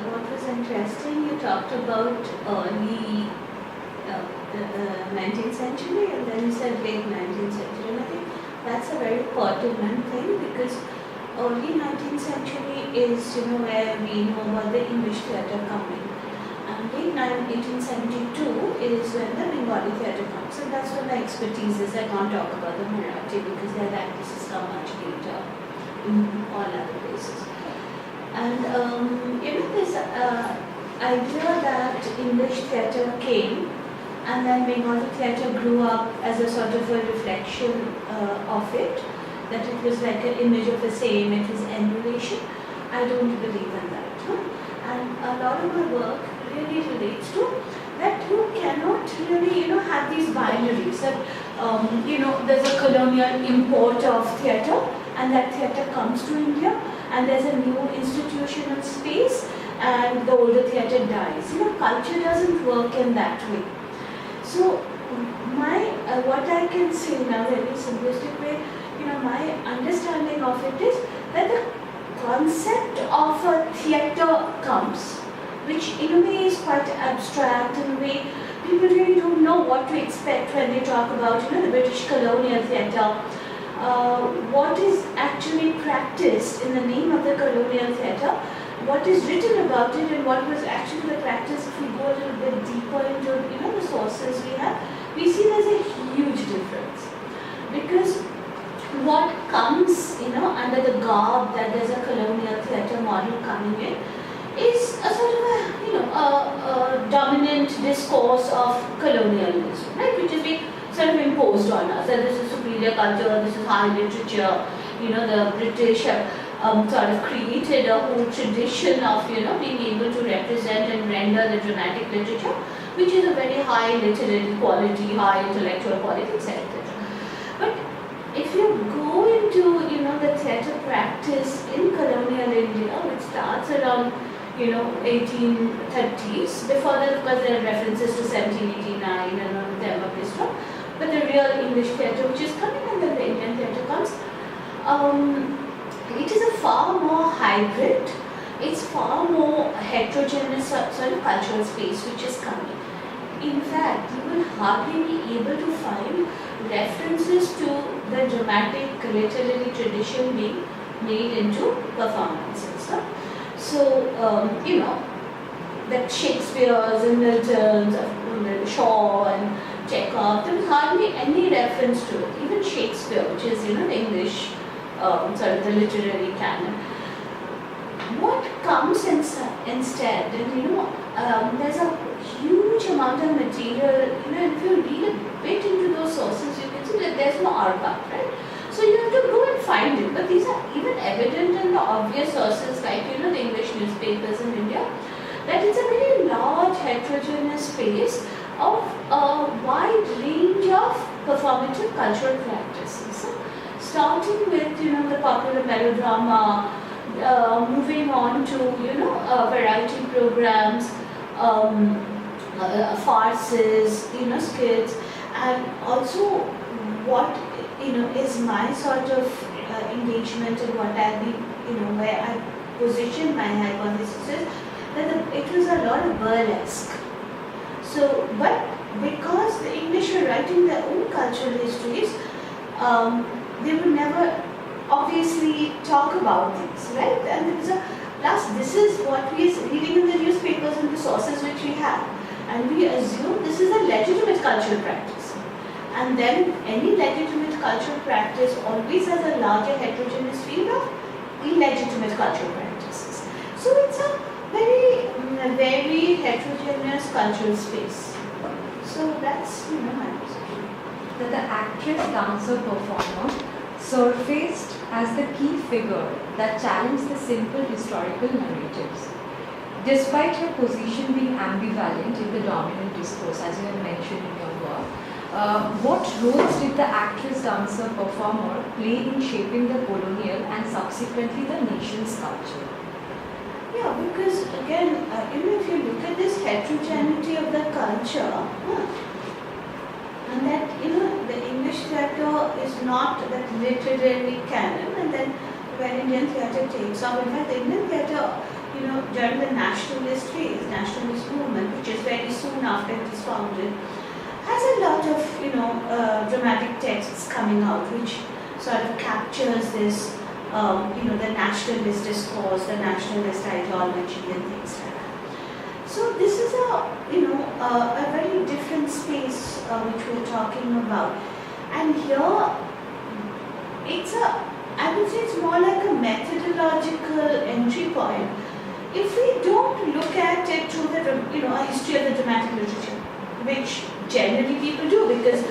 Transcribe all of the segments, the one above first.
What was interesting, you talked about early the 19th century and then you said late 19th century. And I think that's a very pertinent thing because early 19th century is where we know about the English theatre coming. And late 1872 is when the Bengali theatre comes. And that's where my expertise is. I can't talk about the Marathi because their actresses come much later in all other places. And this idea that English theatre came and then Bengali theatre grew up as a sort of a reflection of it, that it was like an image of the same, it was emulation. I don't believe in that. And a lot of my work really relates to that you cannot really have these binaries that there's a colonial import of theatre and that theatre comes to India and there's a new institutional space and the older theatre dies. Culture doesn't work in that way. So what I can say now, very simplistic way, my understanding of it is that the concept of a theatre comes, which in a way is quite abstract, in a way people really don't know what to expect when they talk about the British colonial theatre. What is actually practiced in the name of the colonial theatre, what is written about it and what was actually the practice. If we go a little bit deeper into the sources we see there's a huge difference. Because what comes under the garb that there's a colonial theatre model coming in is a sort of a dominant discourse of colonialism, right, which is being sort of imposed on us, that this is superior culture, this is high literature. The British have sort of created a whole tradition of being able to represent and render the dramatic literature, which is a very high literary quality, high intellectual quality, etc. But if you go into the theatre practice in colonial India, which starts around 1830s, before that of course there are references to 1789 and November Bistro, but the real English theatre which is coming and then the Indian theatre comes, it is a far more hybrid, it's far more heterogeneous sort of cultural space which is coming. In fact, you will hardly be able to find references to the dramatic literary tradition being made into performances. So, that Shakespeare's and Milton's, Shaw and Chekhov, there was hardly any reference to it. Even Shakespeare, which is the English, sort of the literary canon. What comes instead, and there's a huge amount of material, if you read a bit into those sources, you can see that there's no archive, right? So you have to go and find it, but these are even evident in the obvious sources like, the English newspapers in India, that it's a very large heterogeneous space of a wide range of performative cultural practices. Starting with, the popular melodrama, moving on to, variety programs, farces, skits, and also what, is my sort of engagement and what I'll be, where I position my hypothesis is that it was a lot of burlesque. So, but because the English were writing their own cultural histories, they would never obviously talk about these, right? And there was plus this is what we are reading in the newspapers and the sources which we have. And we assume this is a legitimate cultural practice. And then any legitimate cultural practice always has a larger heterogeneous field of illegitimate cultural practices. So it's a very heterogeneous cultural space. So that's my position. That the actress, dancer, performer surfaced as the key figure that challenged the simple historical narratives. Despite her position being ambivalent in the dominant discourse, as you have mentioned in your work, what roles did the actress, dancer, performer play in shaping the colonial and subsequently the nation's culture? Yeah, because again, if you look at this heterogeneity of the culture, and that the English theatre is not that literary canon, and then when Indian theatre takes off. In fact, the Indian theatre, during the nationalist phase, nationalist movement, which is very soon after it is founded, has a lot of, dramatic texts coming out, which sort of captures this, the nationalist discourse, the nationalist ideology and things like that. So this is a very different space which we're talking about. And here, I would say it's more like a methodological entry point. If we don't look at it through a history of the dramatic literature, which generally people do, because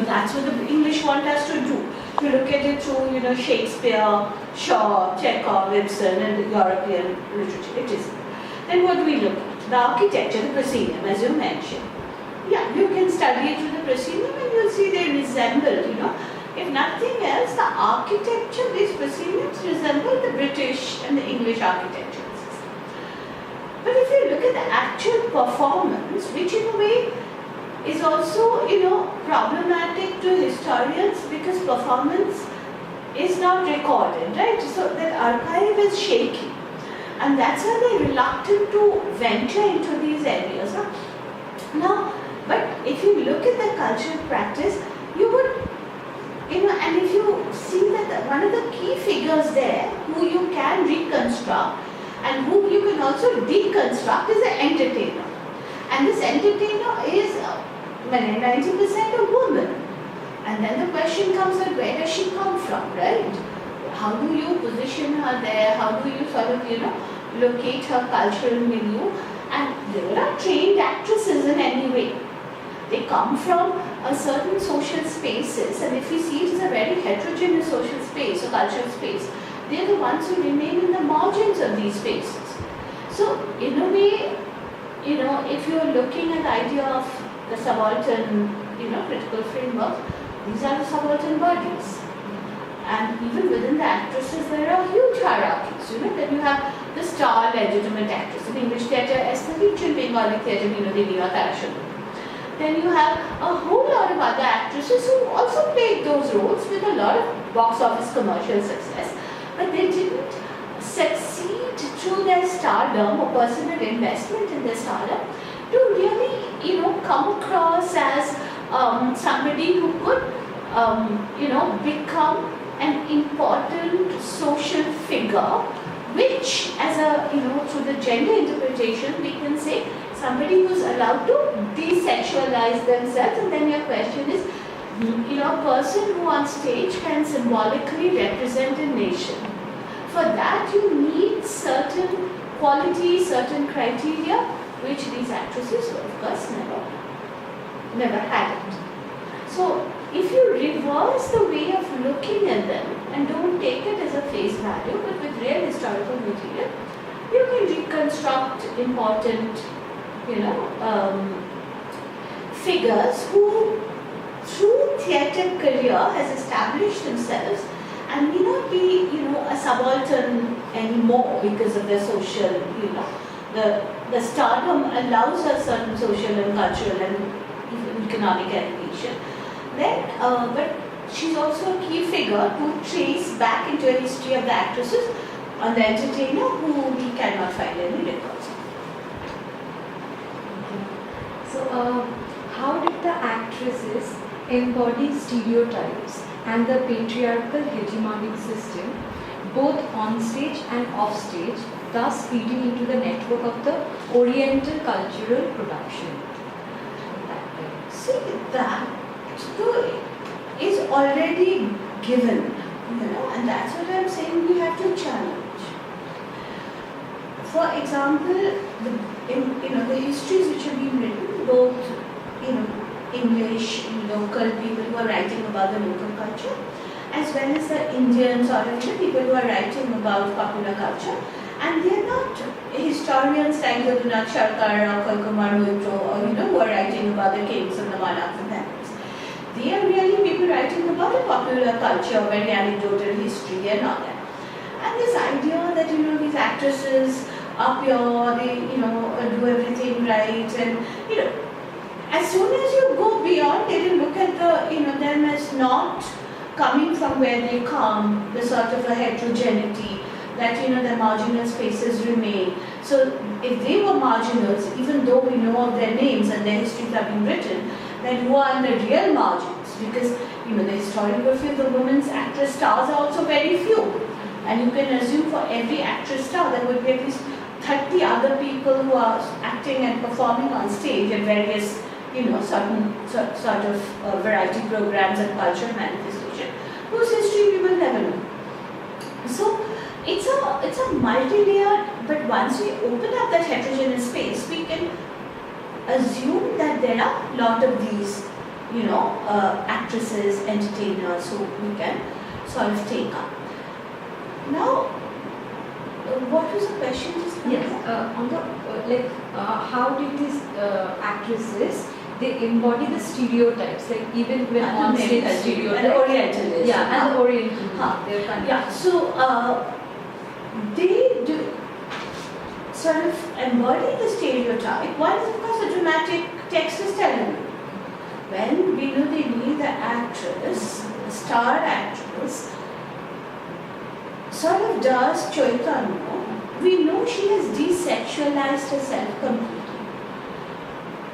that's what the English want us to do, to look at it through Shakespeare, Shaw, Chekhov, Ibsen, and the European literature. It is. Then what do we look at? The architecture, the proscenium, as you mentioned. Yeah, you can study it through the proscenium, and you'll see they resemble. If nothing else, the architecture, these prosceniums resemble the British and the English architecture system. But if you look at the actual performance, which in a way is also, problematic to historians, because performance is not recorded, right? So that archive is shaky. And that's why they're reluctant to venture into these areas. Now, but if you look at the cultural practice, you would, and if you see that one of the key figures there, who you can reconstruct and who you can also deconstruct, is an entertainer. And this entertainer is 90% a woman. And then the question comes that where does she come from, right? How do you position her there? How do you sort of, locate her cultural milieu? And they were not trained actresses in any way. They come from a certain social spaces, and if you see it is a very heterogeneous social space or cultural space, they are the ones who remain in the margins of these spaces. So in a way, if you are looking at the idea of the subaltern, critical framework, these are the subaltern bodies. And even within the actresses, there are huge hierarchies. Then you have the star legitimate actress. In English theatre, as the rich in Bengali theatre, Deviya Tarashadu. Then you have a whole lot of other actresses who also played those roles with a lot of box office commercial success. But they didn't succeed through their stardom or personal investment in their stardom to really, come across as somebody who could, become an important social figure, which as a, through the gender interpretation, we can say somebody who's allowed to desexualize themselves. And then your question is, a person who on stage can symbolically represent a nation. For that you need certain qualities, certain criteria, which these actresses, of course, never had it. So if you reverse the way of looking at them and don't take it as a face value, but with real historical material, you can reconstruct important, figures who, through theatre career, has established themselves and may not be, a subaltern anymore because of their social, the stardom allows a certain social and cultural and even economic elevation. Then, but she's also a key figure to trace back into a history of the actresses on the entertainer who we cannot find any records of. So, how did the actresses embody stereotypes and the patriarchal hegemonic system, both on stage and off stage, thus feeding into the network of the Oriental cultural production? See, that is already given, and that's what I'm saying we have to challenge. For example, the histories which have been written, both English, local people who are writing about the local culture, as well as the Indians or people who are writing about popular culture, and they are not historians like Raghunath Sharkar or Kalkumar Moitro or who are writing about the kings and the monarchs and emperors. They are really people writing about the popular culture, very anecdotal history and all that. And this idea that these actresses are pure, they do everything right, and as soon as you go beyond, they will look at the them as not coming from where they come, the sort of a heterogeneity, that the marginal spaces remain. So if they were marginals, even though we know of their names and their histories have been written, then who are in the real margins? Because the historiography of the women's actress stars are also very few. And you can assume for every actress star there would be at least 30 other people who are acting and performing on stage at various, certain sort of variety programs and cultural manifestation, whose history we will never know. So it's a multi-layered, but once we open up that heterogeneous space, we can assume that there are a lot of these, actresses, entertainers who we can sort of take up. Now, what was the question just now? Yes, on the how did these actresses, they embody the stereotypes, like even when on stage stereotypes. And Orientalism. Yeah, and the Orientalism. Yeah, so they do sort of embody the stereotype. One is, of course, the dramatic text is telling you. When Bishnupriya, the actress, the star actress, sort of does Chaitanya, we know she has desexualized herself completely.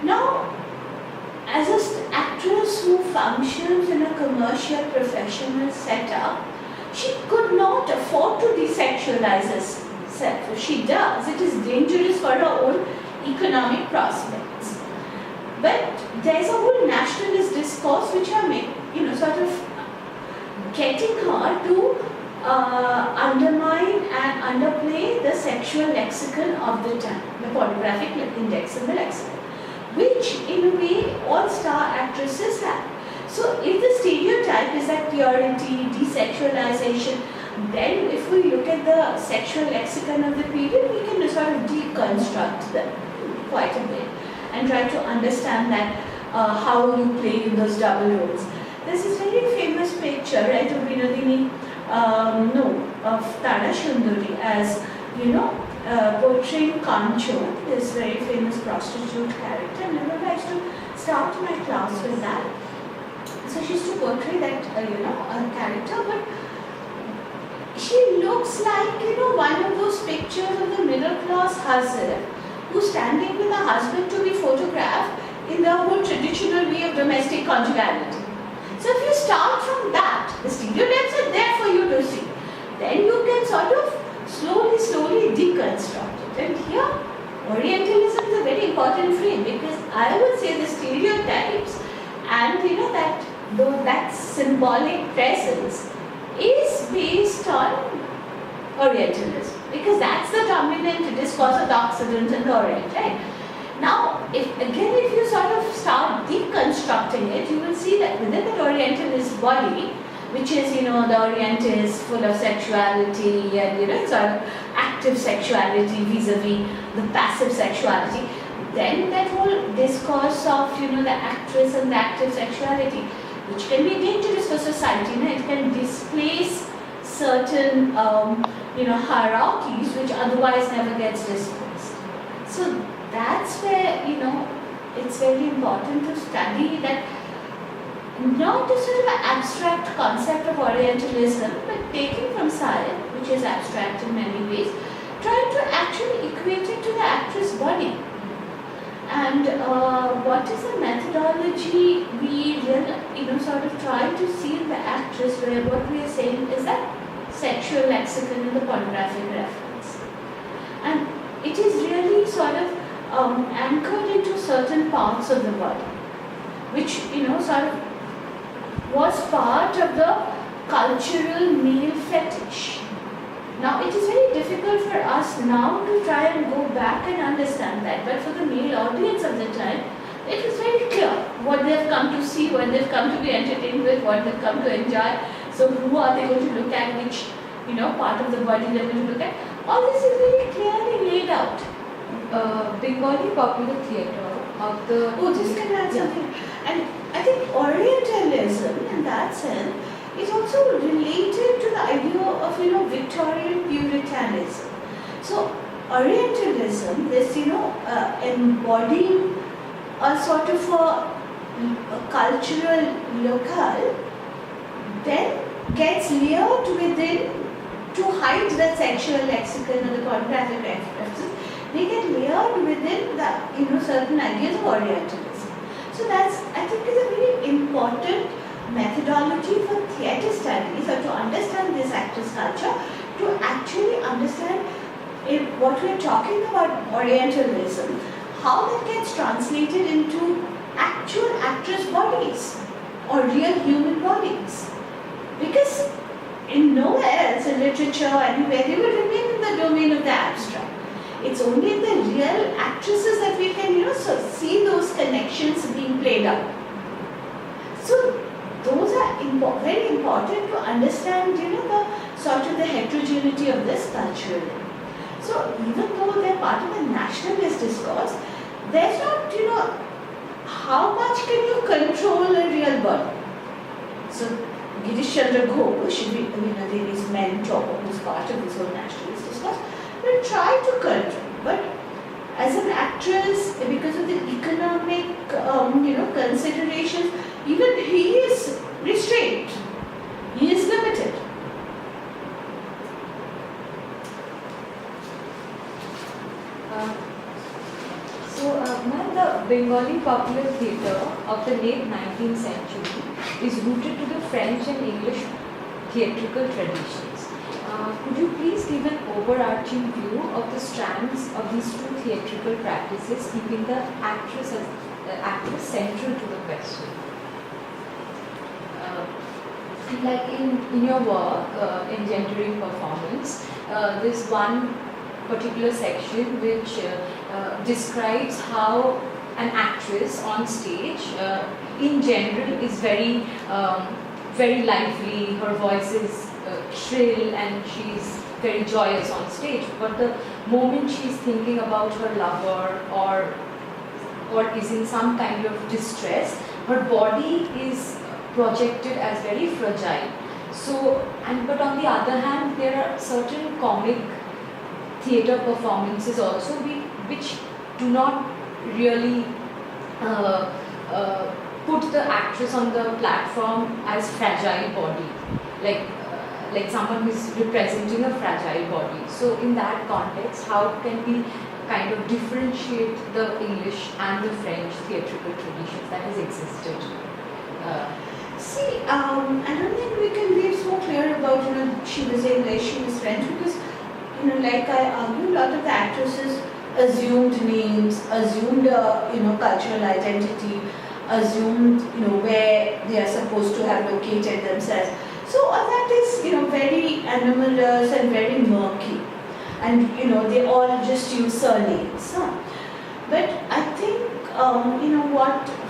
Now, as an actress who functions in a commercial professional setup, she could not afford to desexualize herself. If she does, it is dangerous for her own economic prospects. But there's a whole nationalist discourse which are sort of getting her to undermine and underplay the sexual lexicon of the time, the pornographic index in the lexicon, which in a way all star actresses have. So if the stereotype is that purity, desexualization, then if we look at the sexual lexicon of the period, we can sort of deconstruct them quite a bit and try to understand that how you play in those double roles. There's this very famous picture, right, of Vinodini, of Tara Shundari as, portraying Kancho, this very famous prostitute character. And I likes to start my class with that. So she used to portray that, a character, but she looks like, one of those pictures of the middle class husband who's standing with a husband to be photographed in the whole traditional way of domestic conjugality. So if you start from that, the stereotypes are there for you to see. Then you can sort of slowly deconstruct it. And here, Orientalism is a very important frame, because I would say the stereotypes and that symbolic presence is based on Orientalism, because that's the dominant discourse of the Occident and the Orient, right? Now, if you sort of start deconstructing it, you will see that within the Orientalist body, which is, the Orient is full of sexuality and, sort of active sexuality vis-a-vis the passive sexuality, then that whole discourse of, the actress and the active sexuality, which can be dangerous for society, it can displace certain, hierarchies which otherwise never gets displaced. So that's where, it's very important to study that, not a sort of an abstract concept of Orientalism, but taking from science, which is abstract in many ways, trying to actually equate it to the actress body. And what is the methodology we will, sort of try to see in the actress, where what we are saying is that sexual lexicon in the pornographic reference. And it is really sort of anchored into certain parts of the body, which, sort of was part of the cultural male fetish. Now, it is very difficult for us now to try and go back and understand that, but for the male audience of the time, it was very clear what they've come to see, what they've come to be entertained with, what they've come to enjoy. So who are they going to look at, which, part of the body they're going to look at. All this is very clearly laid out. Bengali popular theatre of the... Oh, just can I add something? And I think Orientalism, in that sense, is also related to the idea of, Victorian Puritanism. So, Orientalism, this, embodying a sort of a cultural locale, then gets layered within to hide the sexual lexicon or the pornographic references. They get layered within the certain ideas of Orientalism. So that's, I think, is a very important methodology for theatre studies, or to understand this actress culture, to actually understand what we're talking about Orientalism, how that gets translated into actual actress bodies or real human bodies. Because in nowhere else in literature, anywhere, they will remain in the domain of the abstract. It's only in the real actresses that we can, see those connections being played out. So those are very important to understand, the sort of the heterogeneity of this culture. So even though they're part of the nationalist discourse, there's not, how much can you control a real body? So Girish Chandra Ghosh, his mentor, who's part of this whole nationalist discourse, will try to control. But as an actress, because of the economic, considerations, even he is restrained. He is limited. Ma'am, the Bengali popular theatre of the late 19th century is rooted to the French and English theatrical traditions. Could you please give an overarching view of the strands of these two theatrical practices, keeping the actress central to the question? Like in your work, Engendering Performance, there's one particular section which describes how an actress on stage in general is very very lively, her voice is shrill and she's very joyous on stage, but the moment she's thinking about her lover or is in some kind of distress, her body is projected as very fragile. So, but on the other hand, there are certain comic theatre performances also which do not really put the actress on the platform as fragile body, like someone who is representing a fragile body. So in that context, how can we kind of differentiate the English and the French theatrical traditions that has existed? I don't think we can be so clear about, she was English, she was French, because, like I argue, a lot of the actresses assumed names, assumed, cultural identity, assumed, where they are supposed to have located themselves. So all that is, very anomalous and very murky. And, they all just use surnames. But I think,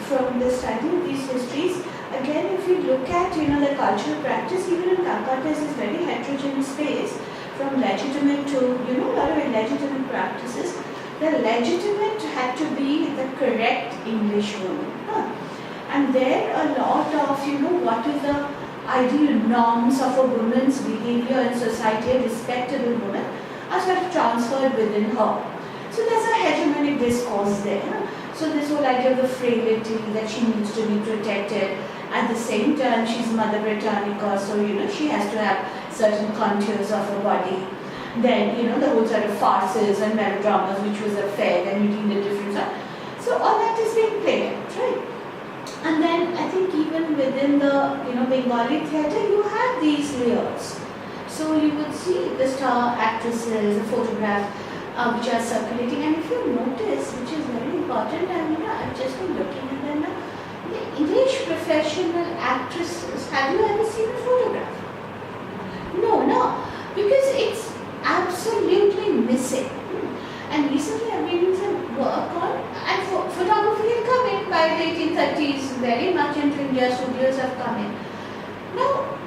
from the study of these histories, again, if you look at, the cultural practice, even in Calcutta is this very heterogeneous space, from legitimate to, a lot of illegitimate practices. The legitimate had to be the correct English woman. And there a lot of, what is the ideal norms of a woman's behavior in society, a respectable woman, are sort of transferred within her. So there's a hegemonic discourse there. So this whole idea of the frailty, that she needs to be protected. At the same time, she's Mother Britannica, so she has to have certain contours of her body. Then, the whole sort of farces and melodramas, which was a fair, then you need a different sort. So all that is being played out, right? And then I think even within the Bengali theatre, you have these layers. So you would see the star actresses, the photograph, which are circulating. And if you notice, which is very important, I've just been looking at them now, the English professional actresses, have you ever seen a photograph? No, because it's absolutely missing. And recently I've been doing some work on, and photography had come in by the 1830s, very much into India, studios have come in. Now,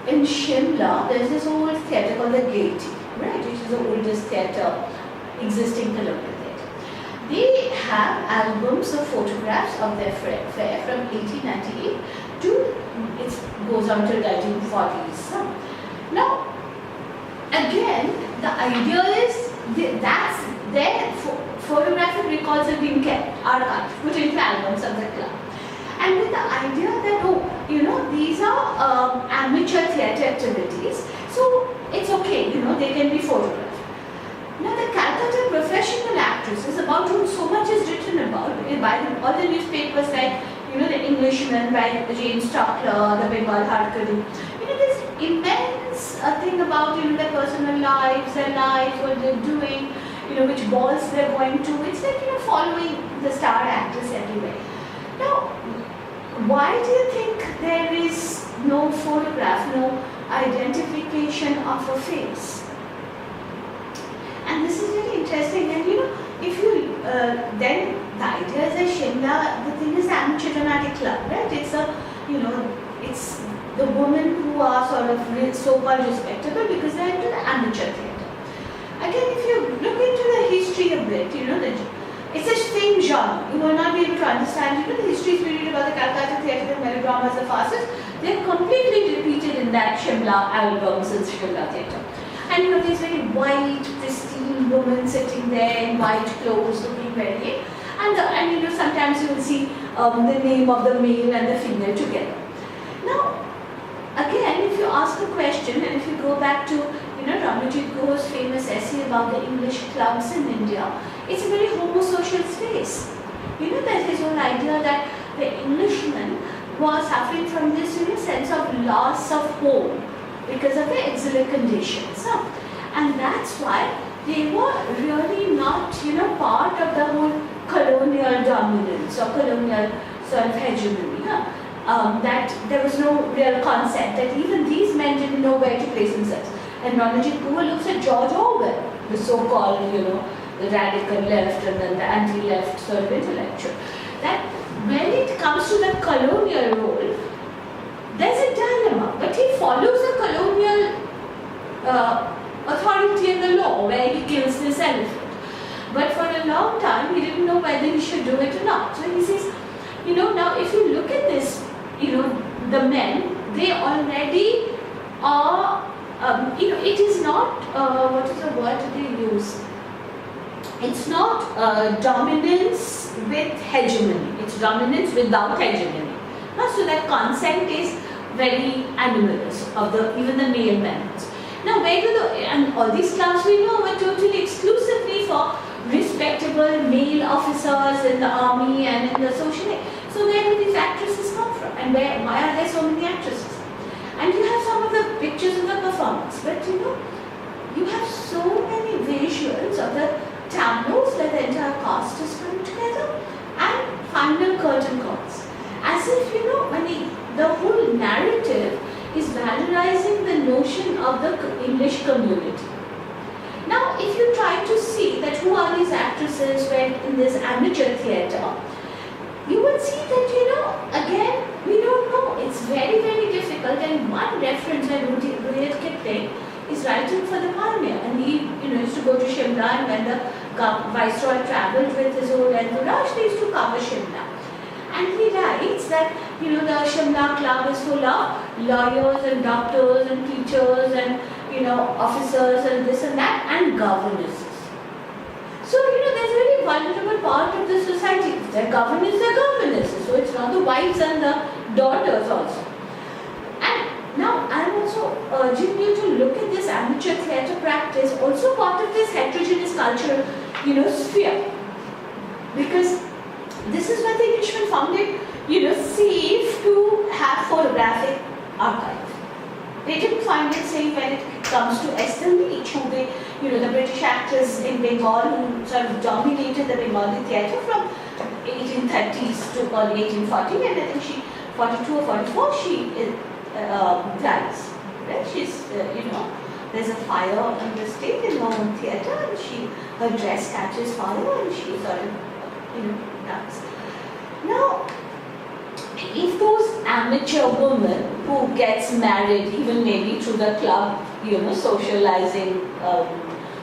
in Shimla, there's this old theatre called the Gaiety, right, which is the oldest theatre existing colonial theatre. They have albums of photographs of their fair from 1898 to, it goes on till 1940s. Now, again, the idea is that's their photographic records have been kept, archived, put into albums of the club. and with the idea that, oh, these are amateur theatre activities, so it's okay, they can be photographed. Now the Calcutta professional actresses, about whom so much is written about by all the newspapers, like the Englishman by James Tuckler, the Bengal Harkari, this immense thing about their personal lives, their lives, what they're doing, which balls they're going to. It's like following the star actress everywhere. Now, why do you think there is no photograph, no identification of a face? And this is really interesting. And if you then the idea is that Shimla, the thing is amateur dramatic club, right? It's a it's the women who are sort of so-called respectable because they're into the amateur theatre. Again, if you look into the history a bit, it's a same genre. You will not be able to understand. The histories we read about the Calcutta theatre, the melodramas, the farces, they're completely repeated in that Shimla albums and Shimla theatre. And these very white, pristine women sitting there in white clothes, looking very, and sometimes you will see the name of the male and the female together. Now, again, if you ask a question, and if you go back to Ramajit Guha's famous essay about the English clubs in India, it's a very homosocial space. That his whole idea that the Englishman was suffering from this sense of loss of home because of the exilic conditions. And that's why they were really not part of the whole colonial dominance or colonial sort of hegemony. That there was no real concept that even these men didn't know where to place themselves. And Ranajit Guha looks at George Orwell, the so-called, the radical left and then the anti-left sort of intellectual. That when it comes to the colonial role, there's a dilemma, but he follows the colonial authority and the law where he kills this elephant. But for a long time, he didn't know whether he should do it or not. So he says, now if you look at this, the men, they already are, it is not, what is the word they use? It's not dominance with hegemony. It's dominance without hegemony. So that consent is very animalist of even the male members. Now, where do and all these clubs we know were totally exclusively for respectable male officers in the army and in the social life. So where do these actresses come from? And why are there so many actresses? And you have some of the pictures of the performance, but you have so many visuals of the tableaus that the entire cast is put together and final curtain calls. As if, the whole narrative is valorizing the notion of the English community. Now, if you try to see that who are these actresses when in this amateur theatre, you would see that, again, we don't know. It's very, very difficult. And one reference by Rudyard Kipling is writing for the Pioneer. And he, used to go to Shimla, and when the Viceroy travelled with his whole entourage, they used to cover Shimla. And he writes that, the Shimla club is full of lawyers and doctors and teachers and, officers and this and that, and governesses. So, there's a very vulnerable part of the society. If they're governors, they're governesses. So it's not the wives and the daughters also. And now I'm also urging you to look at this amateur theatre practice, also part of this heterogeneous cultural, sphere. Because this is why the Englishmen found it, safe to have photographic archive. They didn't find it safe when it comes to Esther Leach, who the British actress in Bengal who sort of dominated the Bengali theatre from 1830s to early 1840, and I think she, 42 or 44, she dies. Right? She's, there's a fire on the stage in her own theatre, and her dress catches fire, and she sort of, dies. Now, if those amateur women who gets married, even maybe through the club, socializing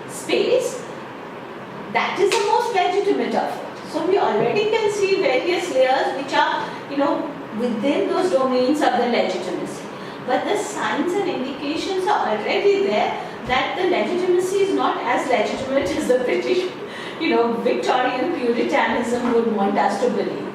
space, that is the most legitimate of it. So we already can see various layers which are, within those domains of the legitimacy. But the signs and indications are already there that the legitimacy is not as legitimate as the British, Victorian Puritanism would want us to believe.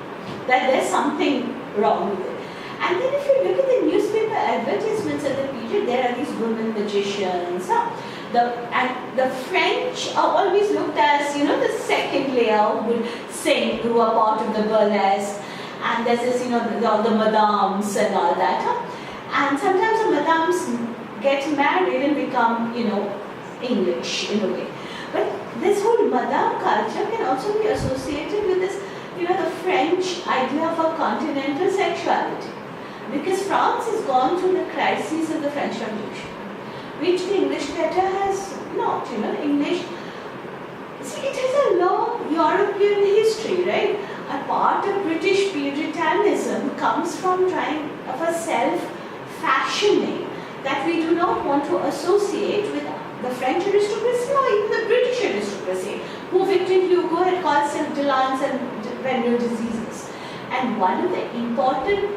That there's something wrong with it. And then if you look at the newspaper advertisements at the period, there are these women magicians. And the French are always looked as, the second layer who would sing, who are part of the burlesque. And there's this, all the madams and all that. And sometimes the madams get married and become, English in a way. But this whole madame culture can also be associated with this, the French idea of a continental sexuality. Because France has gone through the crises of the French Revolution, which the English theatre has not. English, see, it has a long European history, right? A part of British Puritanism comes from trying of a self-fashioning that we do not want to associate with the French aristocracy or even the British aristocracy, who Victor Hugo had called self-delance and venereal diseases. And one of the important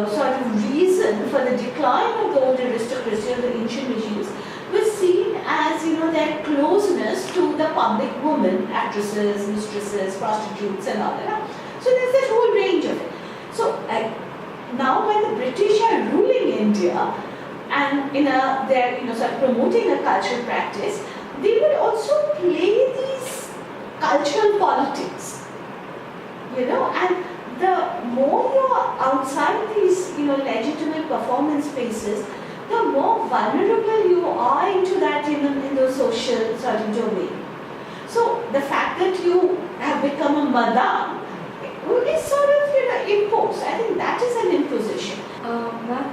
sort of reason for the decline of the old aristocracy or the ancient regimes was seen as, their closeness to the public women, actresses, mistresses, prostitutes and all that. So there's that whole range of it. So now when the British are ruling India and they're sort of promoting a cultural practice, they would also play these cultural politics, and the more you're outside these, legitimate performance spaces, the more vulnerable you are into that, in the social sort of domain. So the fact that you have become a madame is sort of, imposed. I think that is an imposition. Ma'am,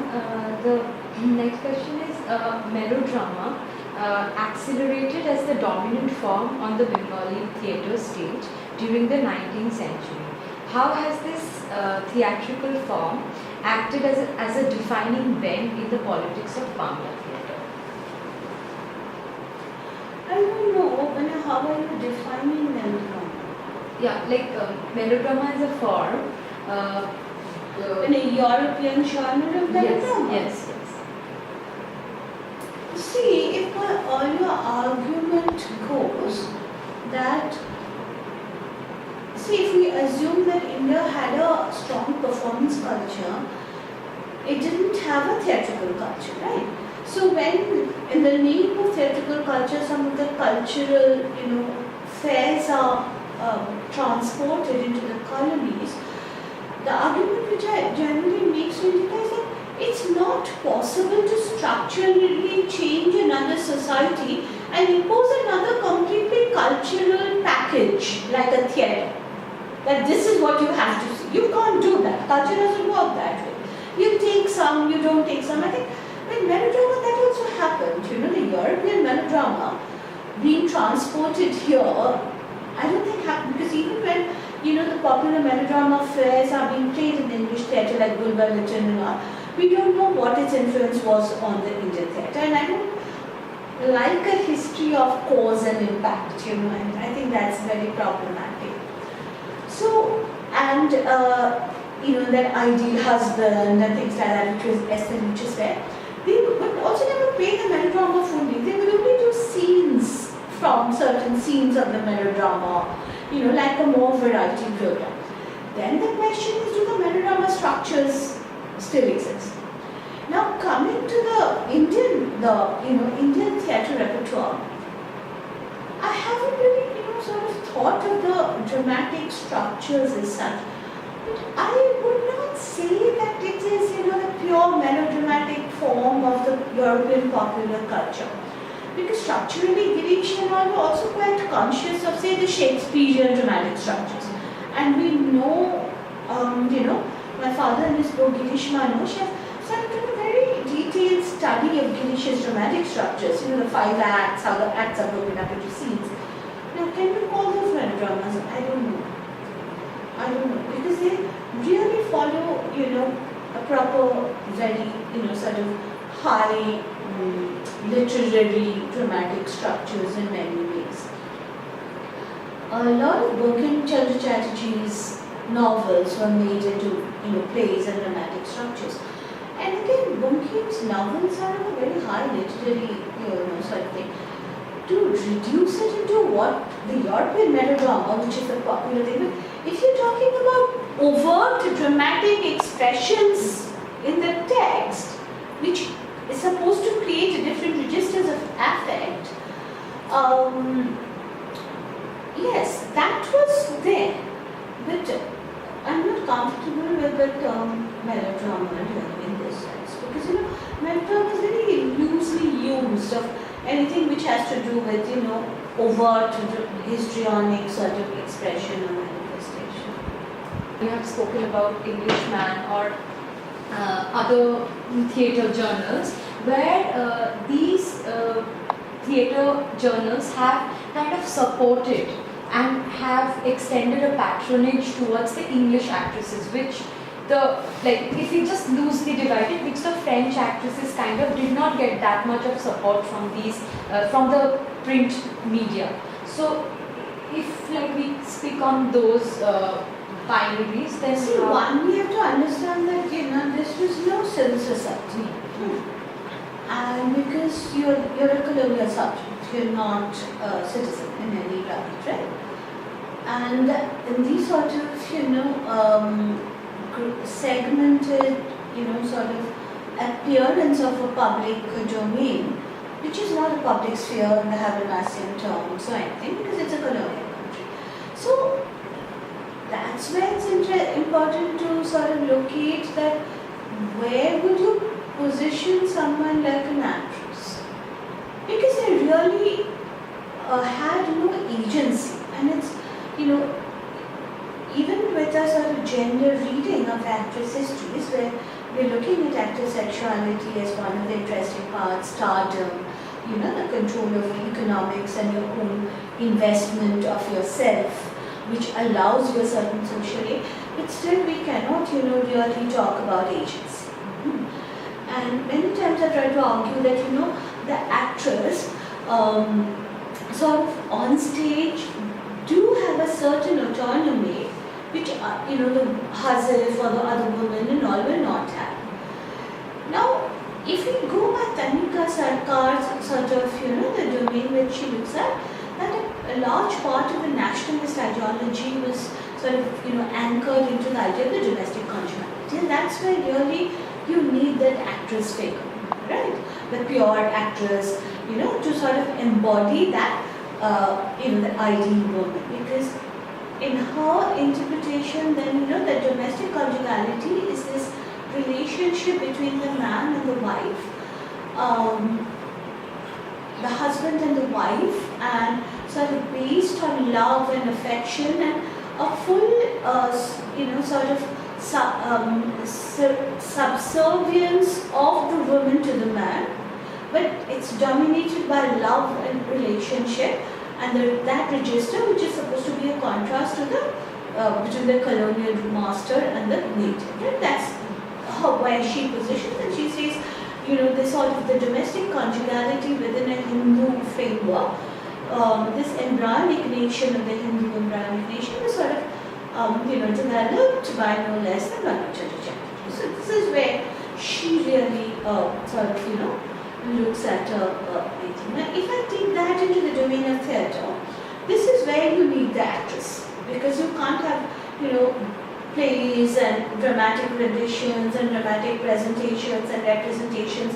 the next question is melodrama accelerated as the dominant form on the Bengali theatre stage during the 19th century. How has this theatrical form acted as a defining bend in the politics of Bangla theatre? I don't know, how are you defining melodrama? Yeah, like melodrama is a form. In a European genre of melodrama? Yes. See, if my earlier argument goes that, if we assume that India had a strong performance culture, it didn't have a theatrical culture, right? So when, in the name of theatrical culture, some of the cultural, fairs are transported into the colonies, the argument which I generally make to India is that it's not possible to structurally change another society and impose another completely cultural package like a theatre. That this is what you have to see. You can't do that. Culture doesn't work that way. You take some, you don't take some. I think with melodrama that also happened. The European melodrama being transported here, I don't think happened, because even when the popular melodrama fairs are being played in the English theatre like Bulwer Lytton and all, we don't know what its influence was on the Indian theatre. And I don't like a history of cause and impact, and I think that's very problematic. So, and that ideal husband and things like that, which was Esther Leach's fair, they would also never play the melodrama fully. They would only do scenes from certain scenes of the melodrama, like a more variety program. Then the question is, do the melodrama structures still exist? Now coming to the Indian theatre repertoire, I haven't really sort of thought of the dramatic structures as such, but I would not say that it is the pure melodramatic form of the European popular culture, because structurally Girish and all were also quite conscious of, say, the Shakespearean dramatic structures. And we know, my father in his book Girish Manush has sort of done a very detailed study of Girish's dramatic structures, the 5 acts, how the acts are broken up into scenes. Now, can we call those melodramas? I don't know, because they really follow, a proper, very, sort of high literary dramatic structures in many ways. A lot of Bankim Chandra Chatterjee's novels were made into, plays and dramatic structures. And again, Bankim's novels are of a very high literary, sort of thing. To reduce it into what the European melodrama, which is the popular thing, but if you're talking about overt dramatic expressions in the text, which is supposed to create different registers of affect. Yes, that was there, but I'm not comfortable with the term melodrama in this sense, because melodrama is very loosely used of anything which has to do with overt histrionic sort of expression or manifestation. You have spoken about Englishman or other theatre journals, where these theatre journals have kind of supported and have extended a patronage towards the English actresses, which if you just loosely divide it, which the French actresses kind of did not get that much of support from these from the print media. So if we speak on those binaries, then see, one, we have to understand that this was no civil society, and because you're a colonial subject, you're not a citizen in any right, right? And in these sort of segmented sort of appearance of a public domain, which is not a public sphere in the Habermasian terms or anything, because it's a colonial country. So that's where it's important to sort of locate that where would you position someone like an actress, because they really had no agency, and it's even with a sort of gender reading of actress histories, where we're looking at actress sexuality as one of the interesting parts, stardom, the control over economics and your own investment of yourself, which allows you a certain social aid, but still we cannot, really talk about agency. And many times I try to argue that, the actress sort of on stage do have a certain autonomy, which the Hazif or the other women and all will not have. Now, if we go by Tanika Sarkar's sort of, the domain which she looks at, that a large part of the nationalist ideology was sort of, anchored into the idea of the domestic conjugality, and that's where really you need that actress figure, right? The pure actress, to sort of embody that, the ideal woman, because in her interpretation, then the domestic conjugality is this relationship between the man and the wife, the husband and the wife, and sort of based on love and affection and a full, sort of subservience of the woman to the man, but it's dominated by love and relationship, and that register, which is supposed to be a contrast to the between the colonial master and the native. Right? That's where she positions, and she says, this sort of the domestic conjugality within a Hindu framework, this embryonic nation of the Hindu embryonic nation is sort of developed by no less than Bishnupriya Dutt. So this is where she really sort of looks at anything. Now, if I take that into the domain of theatre, this is where you need the actress, because you can't have plays and dramatic renditions and dramatic presentations and representations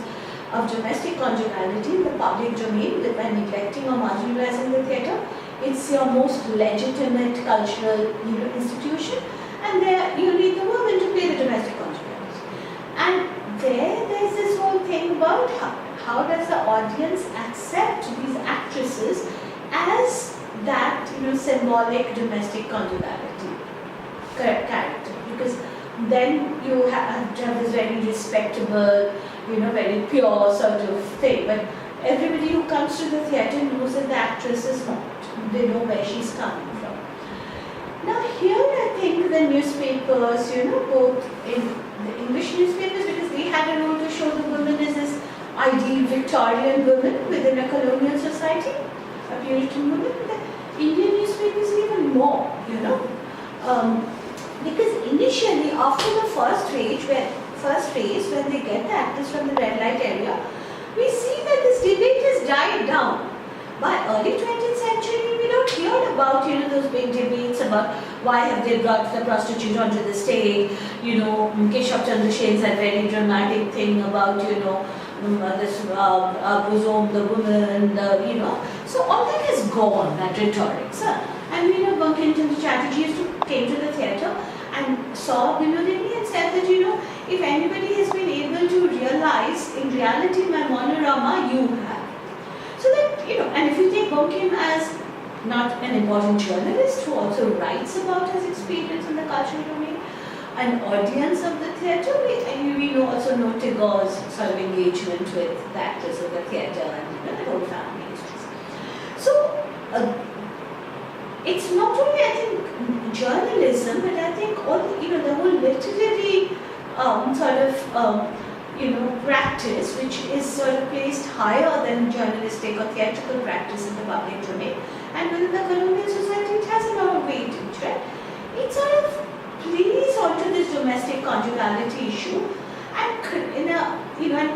of domestic conjugality in the public domain by neglecting or marginalizing the theatre. It's your most legitimate cultural institution, and there you need the woman to play the domestic conjugality. And there's this whole thing about how does the audience accept these actresses as that symbolic domestic conjugality character, because then you have to have this very respectable, very pure sort of thing. But everybody who comes to the theatre knows that the actress is not. They know where she's coming from. Now here I think the newspapers, both in the English newspapers, because they had a role to show the woman as this ideal Victorian woman within a colonial society, a Puritan woman. The Indian newspapers even more, because initially after the first phase when they get the actors from the red light area, we see that this debate has died down. by early 20th century, we don't hear about, those big debates about why have they brought the prostitute onto the stage. Keshav Chandra Sen's that very dramatic thing about, this bosom, the woman, So all that has gone, that rhetoric. And Bankim Chandra Chatterjee came to the theatre and saw Binodini and said that, if anybody has been able to realize, in reality, my monorama, you have. So that, and if you take Bankim as not an important journalist who also writes about his experience in the cultural domain, an audience of the theatre, we also know Tagore's sort of engagement with the actors of the theatre and the whole family histories. So, it's not only, I think, journalism, but I think all, the whole literary practice, which is sort of placed higher than journalistic or theatrical practice in the public domain. And within the colonial society, it has a lot of weightage, right? It sort of plays onto this domestic conjugality issue and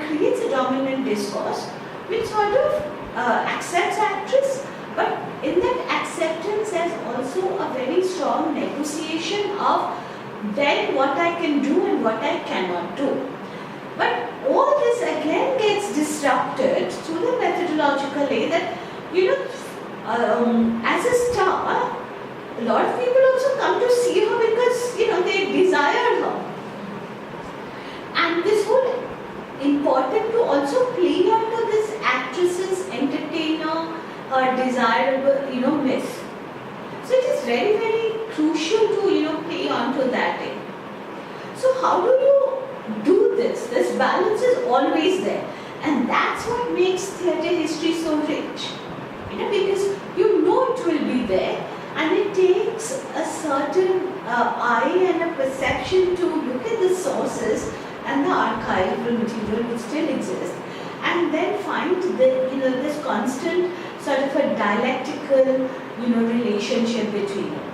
creates a dominant discourse which sort of accepts actress, but in that acceptance there's also a very strong negotiation of then what I can do and what I cannot do. But all this again gets disrupted through the methodological way that, as a star, a lot of people also come to see her because, they desire her. And this whole important to also play onto this actress's entertainer, her desirable, myth. So it is very, very crucial to, play onto that thing. So how do you do this? This balance is always there. And that's what makes theatre history so rich. Because it will be there. And it takes a certain eye and a perception to look at the sources and the archival material which still exists, and then find this constant sort of a dialectical relationship between them.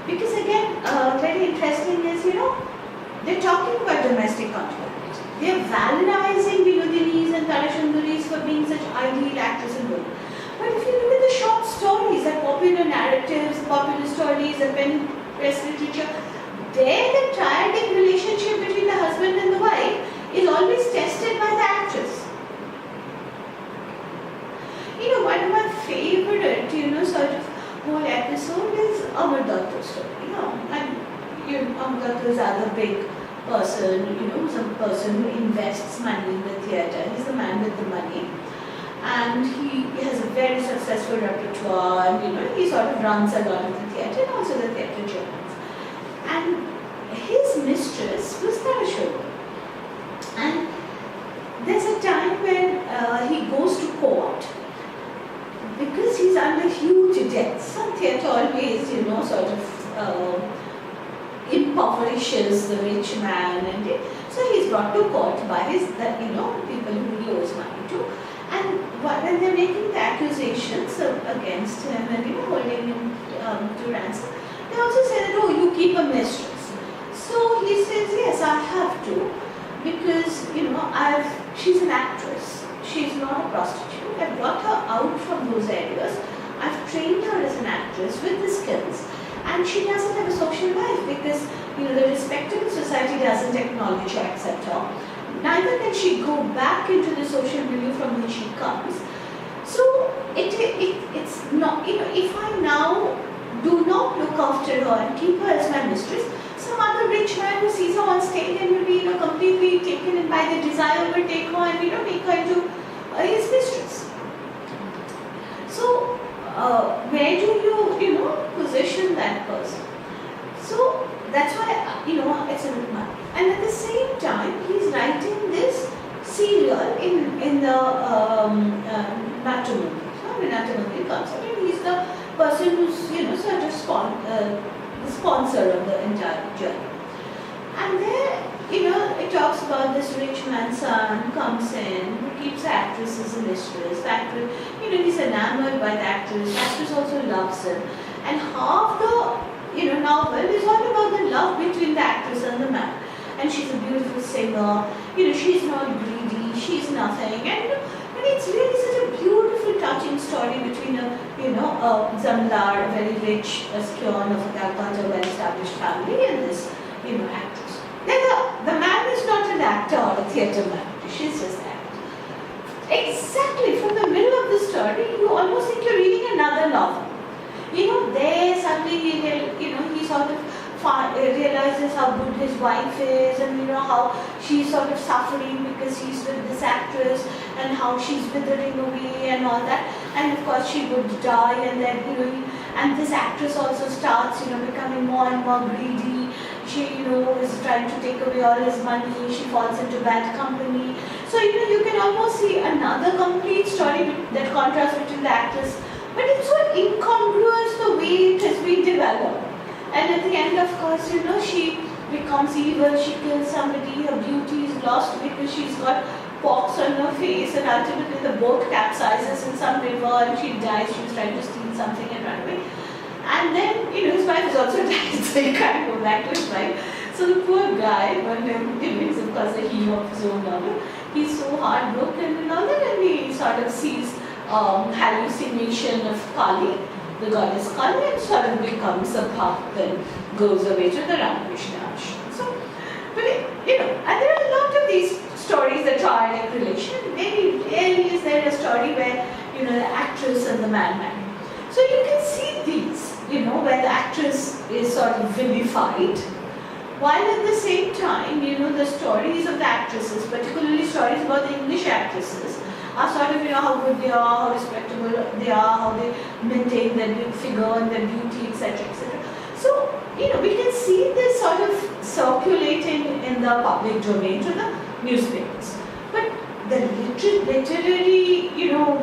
Because again, very interesting is they're talking about domestic conjugality. They're valorizing Binodinis and Tarashanduris for being such ideal actors and women. But if you look at the short stories, the popular narratives, popular stories, the pen press literature, there the triadic relationship between the husband and the wife is always tested by the actress. One of my favorite, sort of whole episode is Amar Dutt's story. And Amar Dutt is another big person, who's a person who invests money in the theatre. He's the man with the money. And he has a very successful repertoire, and he sort of runs a lot of the theatre and also the theatre journals. And his mistress was Tarashoda. And there's a time when he goes to court because he's under huge debts. Some theatre always, sort of impoverishes the rich man, and so he's brought to court by his, people who he owes money to. And when they're making the accusations against him and holding him to ransom, they also say that, you keep a mistress. So he says, yes, I have to, because she's an actress. She's not a prostitute. I've brought her out from those areas. I've trained her as an actress with the skills, and she doesn't have a social life because the respectable society doesn't acknowledge or accept her. Neither can she go back into the social milieu from which she comes. So it's not, if I now do not look after her and keep her as my mistress, some other rich man who sees her on stage and will be completely taken in by the desire will take her and make her into his mistress. So where do you position that person? So that's why it's a bit much. And at the same time, he's writing this serial in the matrimony concept, and he's the person who's sort of the sponsor of the entire journey. And there, it talks about this rich man's son comes in, who keeps the actress as a mistress. The actress, he's enamored by the actress. The actress also loves him, and half the novel is all about the love between the actress and the man. And she's a beautiful singer, she's not greedy, she's nothing, and it's really such a beautiful beautiful, touching story between a zamindar, a very rich scion of a Calcutta well-established family, and this actress. Then the man is not an actor or a theatre man. She's just an actor. Exactly from the middle of the story, you almost think you're reading another novel. There suddenly he sort of realizes how good his wife is, and how she's sort of suffering because he's with this actress, and how she's withering away and all that, and of course she would die, and then and this actress also starts becoming more and more greedy. She is trying to take away all his money. She falls into bad company. So you can almost see another complete story that contrasts between the actress, but it's so incongruous the way it has been developed. And at the end, of course, she becomes evil, she kills somebody, her beauty is lost because she's got pox on her face, and ultimately the boat capsizes in some river and she dies. She was trying to steal something and run away. And then, his wife is also died, so he can't go back to his wife. So the poor guy, when he's of course a hero of his own novel, he's so heartbroken and all that, and he sort of sees hallucination of Kali, the goddess Kali, and sort of becomes a bhakt and goes away to the Ramakrishna ashram. So, but and there are a lot of these stories that try like relation. Very rarely is there a story where the actress and the man marry. So you can see these, where the actress is sort of vilified, while at the same time, the stories of the actresses, particularly stories about the English actresses, are sort of, how good they are, how respectable they are, how they maintain their big figure and their beauty, etc., etc. So, we can see this sort of circulating in the public domain to the newspapers. But the literary,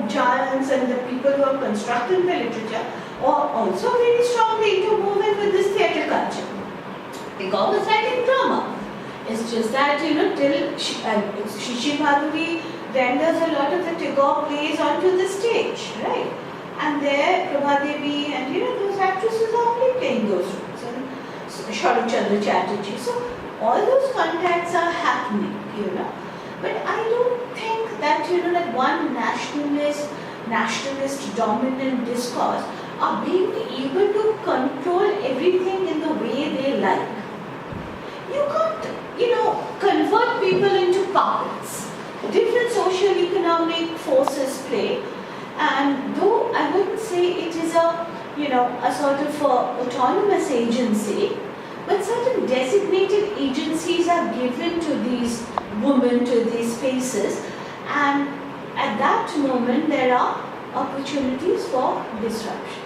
giants and the people who are constructing the literature are also very strongly interwoven with this theatre culture. They call this writing drama. It's just that, till Shishi Bhaduri renders a lot of the Tagore plays onto the stage, right? And there, Prabha Devi and those actresses are only playing those roles. And Sharat Chandra Chatterjee. So all those contacts are happening, But I don't think that that one nationalist dominant discourse are being able to control everything in the way they like. You can't, convert people into puppets. Different socio-economic forces play, and though I wouldn't say it is a sort of autonomous agency, but certain designated agencies are given to these women, to these spaces, and at that moment there are opportunities for disruption.